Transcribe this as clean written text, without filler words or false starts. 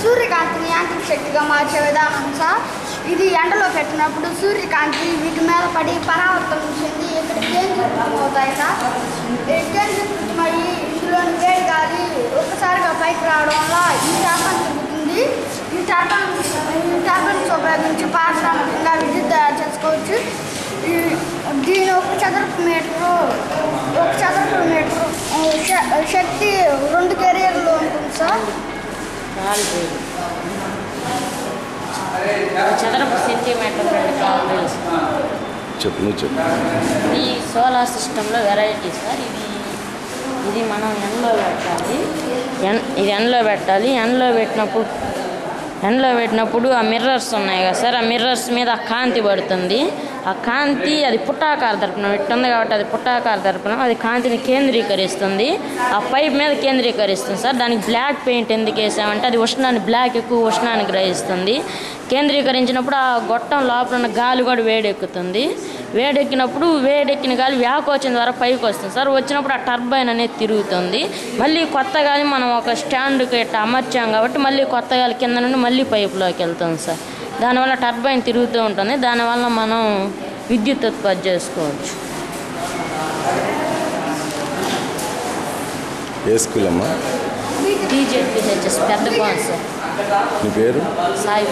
సూర్యకాంతిని యాంత్రిక శక్తిగా మార్చే విధానం సార్. ఇది ఎండలో పెట్టినప్పుడు సూర్యకాంతి వీటి మీద పడి పరావర్తనం చెంది ఇక్కడ కేంద్రీకృతమవుతాయి సార్. కేంద్రీకృతమయ్యి ఇందులోని వేడి గాలి ఒక్కసారిగా పైకి రావడం వల్ల ఈ టర్బైన్ తిరుగుతుంది. ఈ టర్బైన్స్ ఉపయోగించి పారిశ్రామికంగా విద్యుత్ తయారు చేసుకోవచ్చు. దీని ఒక చదరపు మీటరు శక్తి 2 కెరియర్లు ఉంటుంది సార్. చదరపు సెంటీమీటర్ 2 క్యాలరీస్. చెప్పు. ఈ సోలార్ సిస్టంలో వెరైటీ సార్. ఇది మనం ఎండలో పెట్టాలి. ఇది ఎండలో పెట్టాలి. ఎండలో పెట్టినప్పుడు ఆ మిర్రర్స్ ఉన్నాయి కదా సార్, ఆ మిర్రర్స్ మీద ఆ కాంతి పడుతుంది. ఆ కాంతి అది పుట్టాకార దర్పణం ఇట్టుంది కాబట్టి అది పుట్టాకార దర్పణం. అది కాంతిని కేంద్రీకరిస్తుంది, ఆ పైప్ మీద కేంద్రీకరిస్తుంది సార్. దానికి బ్లాక్ పెయింట్ ఎందుకు వేసామంటే అది బ్లాక్ ఎక్కువ ఉష్ణాన్ని గ్రహిస్తుంది. కేంద్రీకరించినప్పుడు ఆ గొట్టం లోపల ఉన్న గాలి కూడా వేడెక్కుతుంది. వేడెక్కిన గాలి వ్యాకోచం ద్వారా పైకి వస్తుంది సార్. వచ్చినప్పుడు ఆ టర్బైన్ అనేది తిరుగుతుంది. మళ్ళీ కొత్త గాలి మనం ఒక స్టాండ్కి ఇట్లా అమర్చాం కాబట్టి మళ్ళీ కొత్త గాలి కింద నుండి మళ్ళీ పైపులోకి వెళ్తుంది సార్. దానివల్ల టర్బైన్ తిరుగుతూ ఉంటుంది. దానివల్ల మనం విద్యుత్ ఉత్పత్తి చేసుకోవచ్చు. ఏ స్కూల్ అమ్మా? టీజెడ్పీహెచ్ఎస్ పెద్ద కోన్ సార్. నీ పేరు? సాయి.